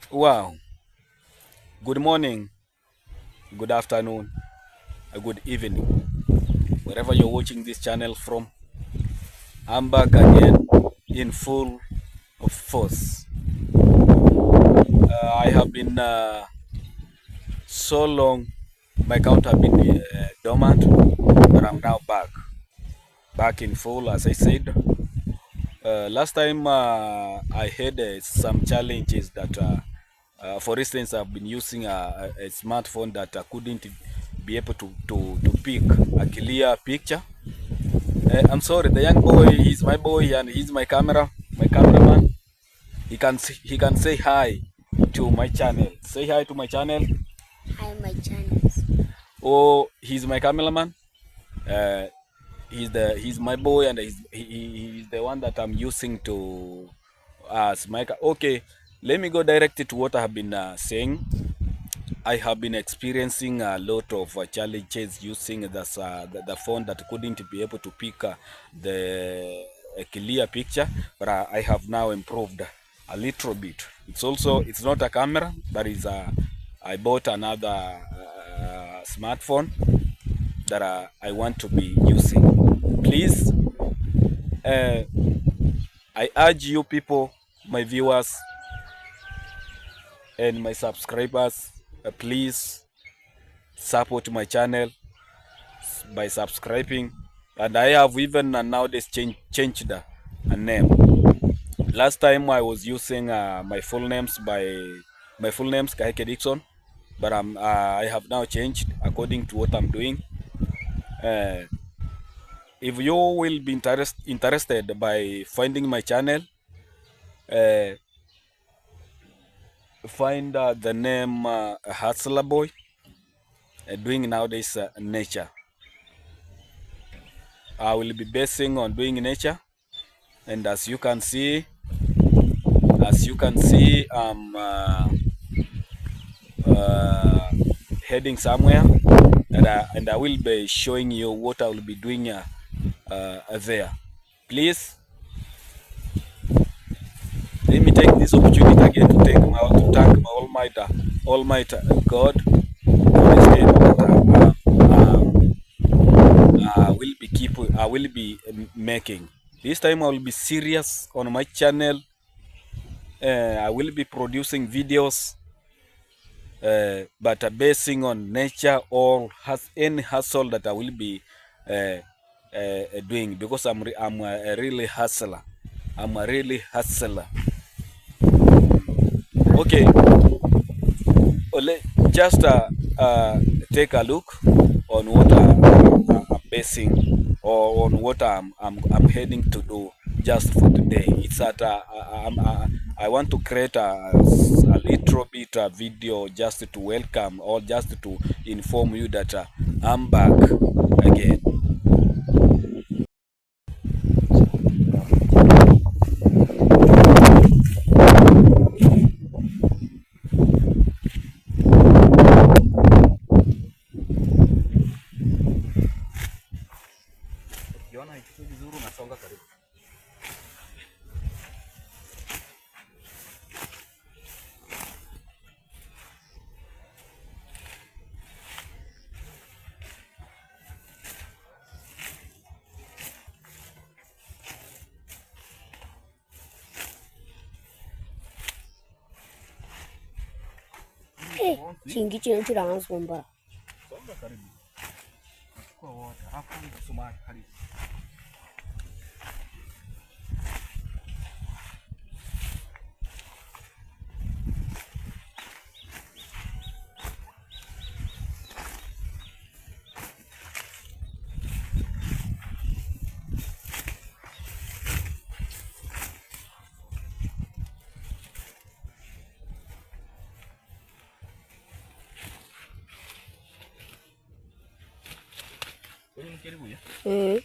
Wow. Good morning, good afternoon, good evening. Wherever you're watching this channel from, I'm back again in full of force. I have been so long, my account have been dormant, but I'm now back in full, as I said. Last time I had some challenges that, for instance, I've been using a smartphone that couldn't be able to pick a clear picture. I'm sorry, the young boy, he's my boy and he's my cameraman. He can say hi to my channel. Say hi to my channel. Hi, my channels. Oh, he's my cameraman. Uh, he's my boy and he's the one that I'm using to as my okay. Let me go directly to what I have been saying. I have been experiencing a lot of challenges using the phone that couldn't be able to pick the a clear picture, but I have now improved a little bit. It's not a camera, but is I bought another smartphone that I want to be using. Please, uh, I urge you people, my viewers and my subscribers, please support my channel by subscribing. And I have even nowadays changed a name. Last time I was using my full name's Kaheke Dixon, but I have now changed according to what I'm doing. Uh, if you will be interested by finding my channel, uh, find the name Hustler Boy, doing nowadays nature. I will be basing on doing nature, and as you can see, I'm uh, heading somewhere, and I will be showing you what I will be doing there. Please let me take this opportunity again to thank my Almighty God for this day that I will be making. This time I will be serious on my channel. I will be producing videos, but basing on nature or has any hustle that I will be doing, because I'm a really hustler. I'm a really hustler. Okay, just take a look on what I'm basing, or on what I'm heading to do just for today. It's that I want to create a little bit video just to welcome, or just to inform you that I'm back again. Ukiona haichukui vizuri, unasonga karibu. Chingi chingi rang somba. Songa karibu. Chukua wote. Alafu msumari karibu. Wewe karibu ya. Hmm.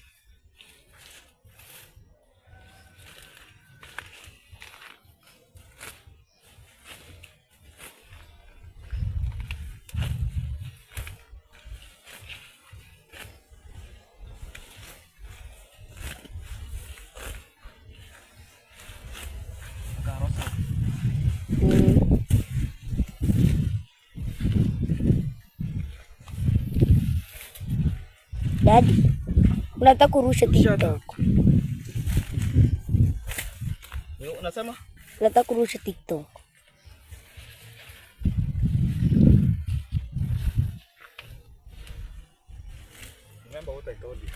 Daddy, unataka kurusha TikTok? Unasema? Unataka kurusha TikTok? Remember what I told you.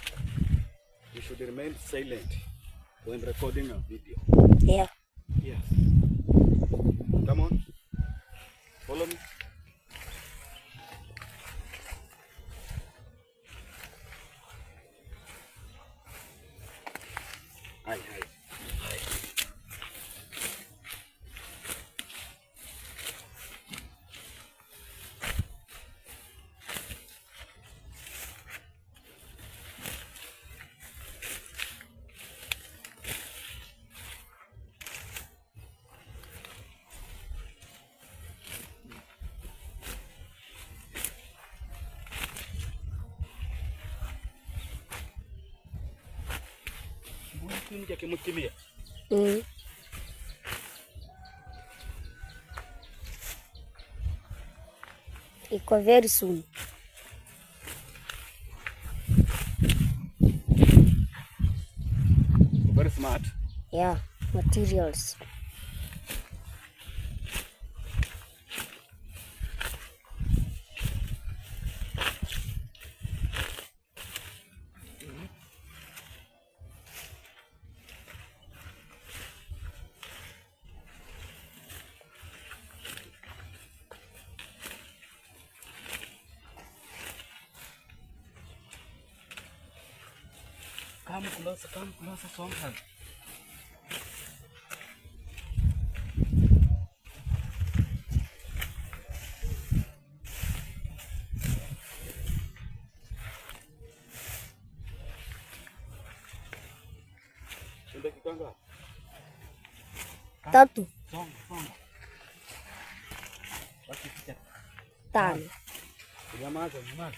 You should remain silent when recording a video. Yeah. Yes. Come on. Follow me. Hi. Iko very soon. Very smart. Yeah, materials. Come closer, Songhan. Tatu. Song. Tano. Nyamaza. Song.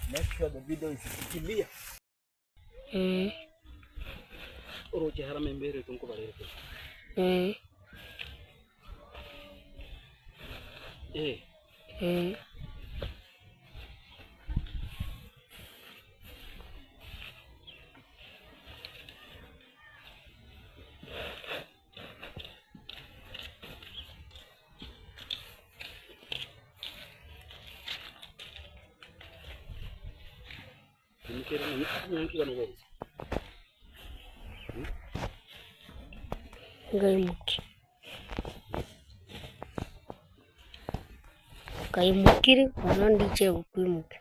Make sure the video is clear. Roje harame mbere tunko bareke. Kaimukire unandiche ukwimuke.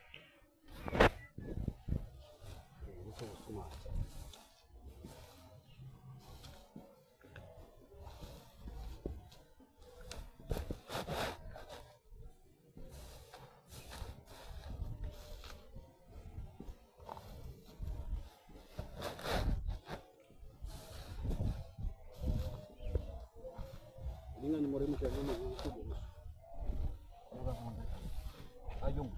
Ni moremu kwa nyuma. Ayung.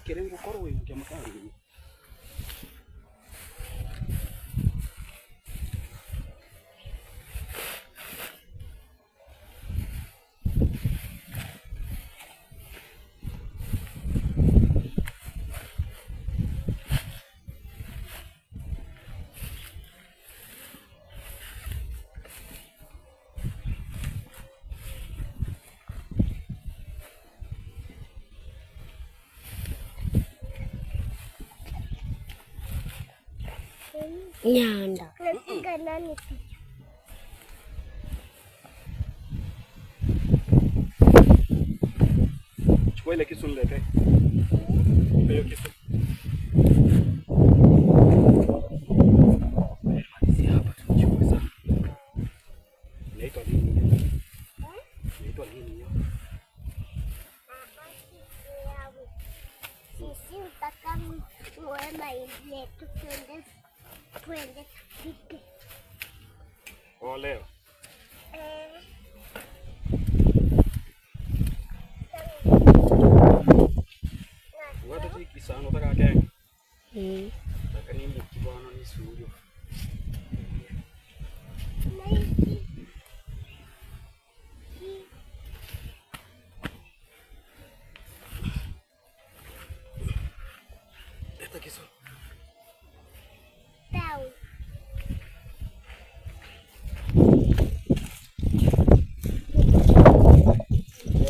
Kirengo korwe mkiamakali. Nyanda. Chukua ile kisu nilete. Hiyo kisu. Malizia hapa tuchukue sana. Inaitwa nini hiyo? Inaitwa nini hiyo? Sisi utaka mwema ile twende tupike. Oh, leo. Watu tiki sana utaka kenge. Taka ni mkibwana ni suyo. Leta kisu. Tau.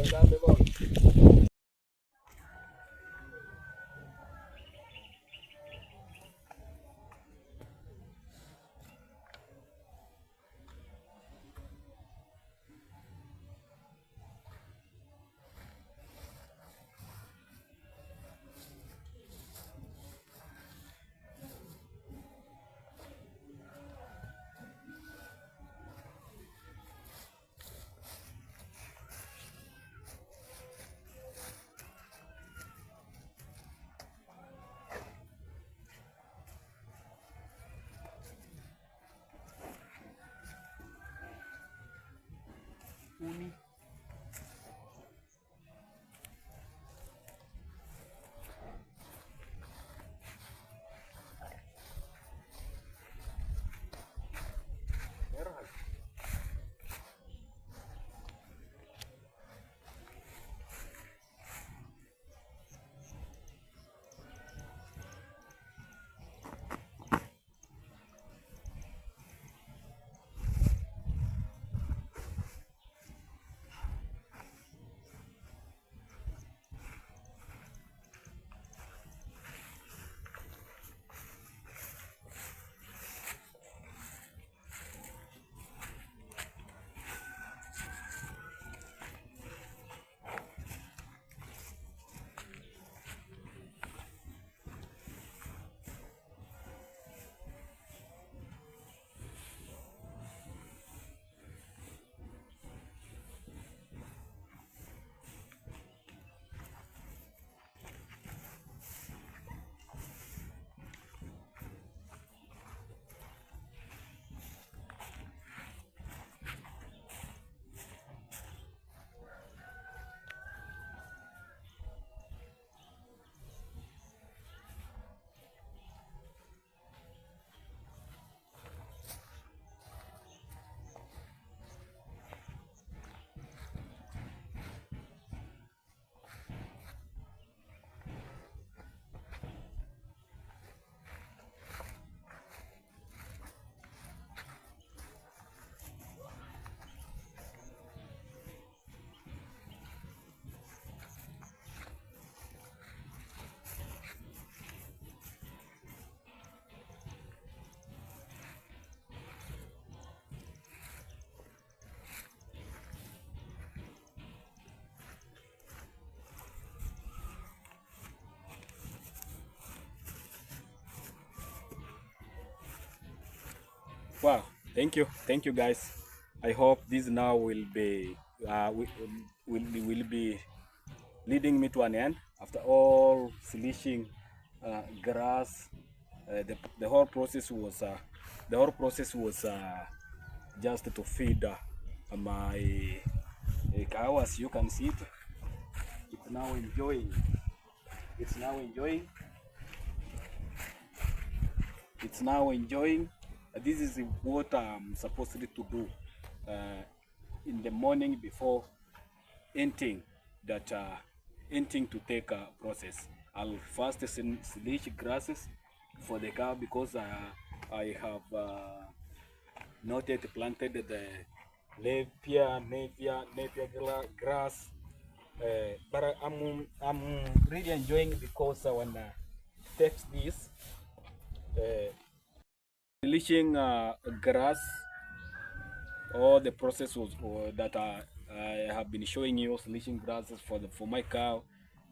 Ngambe bwana. Wow, thank you guys. I hope this now will be will be leading me to an end. After all slishing grass, the whole process was just to feed my cows. You can see it. It's now enjoying. It's now enjoying. It's now enjoying. This is what I'm supposed to do in the morning before anything to take a process. I'll first slish grasses for the cow because I have not yet planted the napier grass, but I'm really enjoying because I wanna take this slishing grass. All the process was that I have been showing you, slishing grasses for my cow.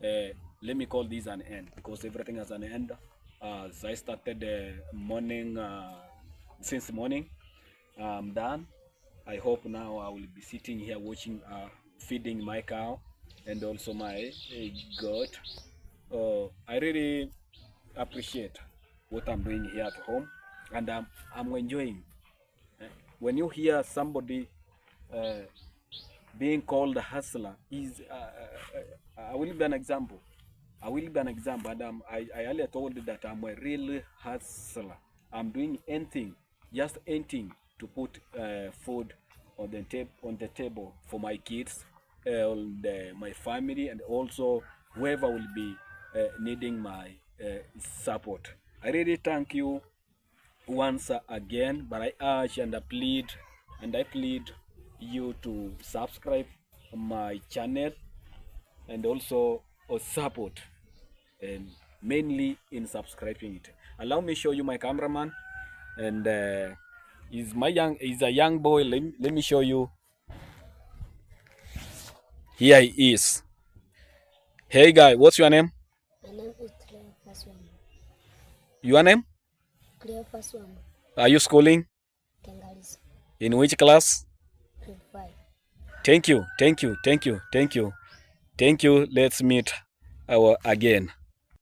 Let me call this an end because everything has an end. So I started morning since morning. I'm done. I hope now I will be sitting here watching, feeding my cow and also my goat. I really appreciate what I'm doing here at home, and I'm enjoying. When you hear somebody being called a hustler, I will give an example. And I earlier told you that I'm a real hustler. I'm doing anything, just anything to put food on the table for my kids, my family, and also whoever will be needing my support. I really thank you once again, but I urge and I plead you to subscribe my channel and also support, and mainly in subscribing it. Allow me show you my cameraman, and he's a young boy. Let me show you. Here he is. Hey guy, what's your name? My name is Cleophas Wambo. Your name? Cleophas Wambo. Are you schooling? Kengalis. In which class? Grade 5. Thank you. Let's meet again.